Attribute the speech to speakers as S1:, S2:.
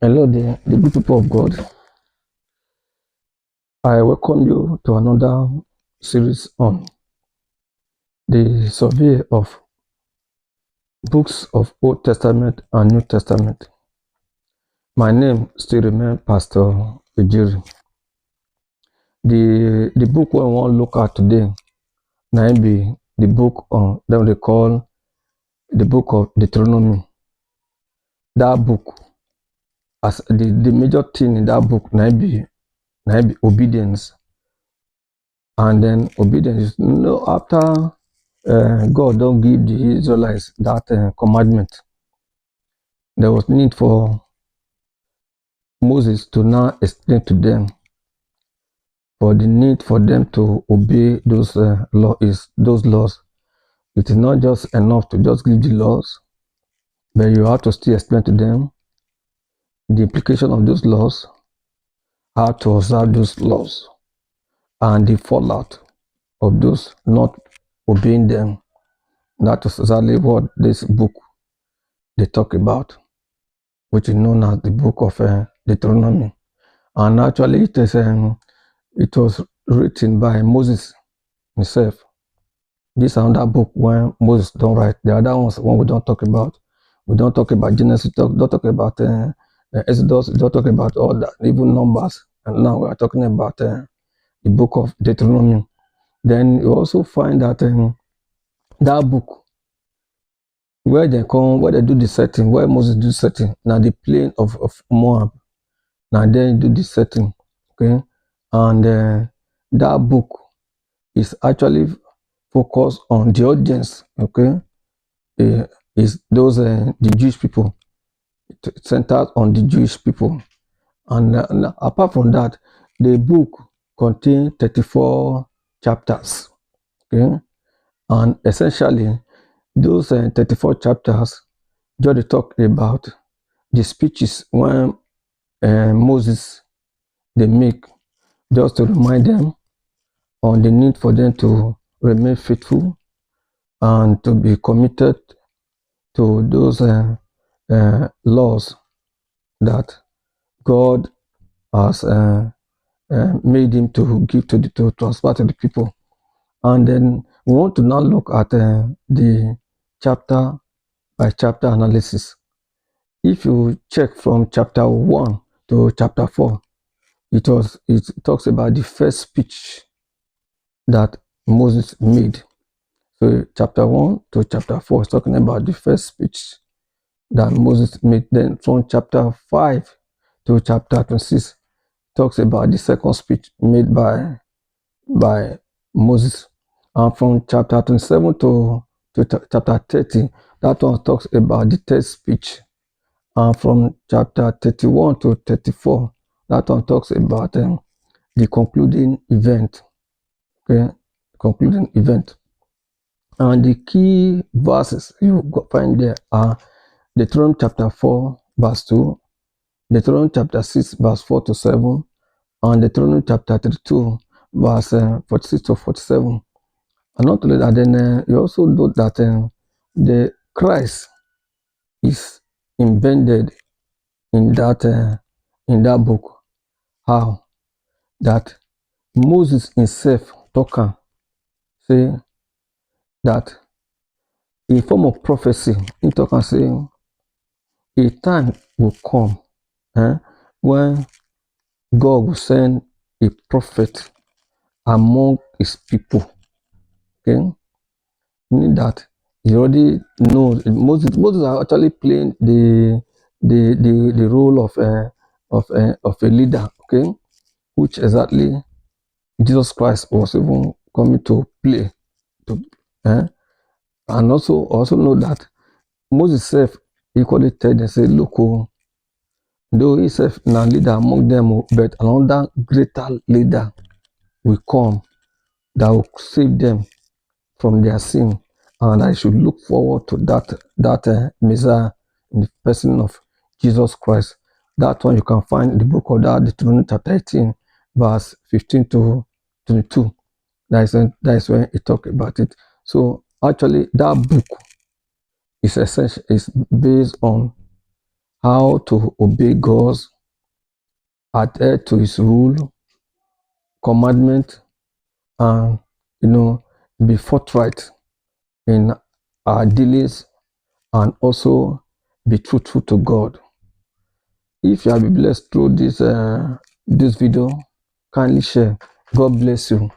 S1: Hello there, the good people of God. I welcome you to another series on the survey of books of Old Testament and New Testament. My name still remains Pastor Ejiri. The book we want to look at today may be the book on that they call the book of Deuteronomy. That book, as the major thing in that book may be obedience. And then obedience is after God don't give the Israelites that commandment, there was need for Moses to now explain to them for the need for them to obey those laws. It is not just enough to just give the laws, but you have to still explain to them the implication of those laws, how to observe those laws, and the fallout of those not obeying them. That is exactly what this book they talk about, which is known as the book of Deuteronomy. And actually, it was written by Moses himself. This is another book when Moses don't write. The other ones, when we don't talk about, Genesis, don't talk about Exodus, don't talk about all that, even Numbers. And now we are talking about the book of Deuteronomy. Then you also find that that book, where they do the setting, where Moses do the setting, now the plain of Moab. Now then do the setting, okay? And that book is actually focused on the audience, okay? Is those the Jewish people. It centers on the Jewish people. And apart from that, the book contains 34 chapters, okay? And essentially, those 34 chapters just talk about the speeches when Moses they make, just to remind them on the need for them to remain faithful and to be committed to those laws that God has made him to give to transfer to the people. And then we want to now look at the chapter by chapter analysis. If you check from chapter 1 to chapter 4, it talks about the first speech that Moses made. So chapter 1 to chapter 4 is talking about the first speech that Moses made. Then from chapter 5 to chapter 26 talks about the second speech made by Moses. And from chapter 27 to chapter 30, that one talks about the third speech. And from chapter 31 to 34, that one talks about the concluding event. Okay, concluding event. And the key verses you find there are Deuteronomy chapter 4, verse 2, Deuteronomy chapter 6, verse 4 to 7, and Deuteronomy chapter 32, verse 46 to 47. And not only that, then you also note that the Christ is embedded in that book. How? That Moses himself talking, say that a form of prophecy, he talking say a time will come when God will send a prophet among his people. Okay? Meaning that he already knows Moses are actually playing the role of a leader, okay, which exactly Jesus Christ was even coming to play. And also know that Moses self equally tell them, say, look, though he self now leader among them, but another greater leader will come that will save them from their sin, and I should look forward to that Messiah in the person of Jesus Christ. That one you can find in the book of Deuteronomy chapter 18, verse 15 to 22. That is when it talk about it. So actually, that book is essential, is based on how to obey God's, adhere to His rule, commandment, and be forthright in our dealings, and also be truthful to God. If you have been blessed through this video, kindly share. God bless you.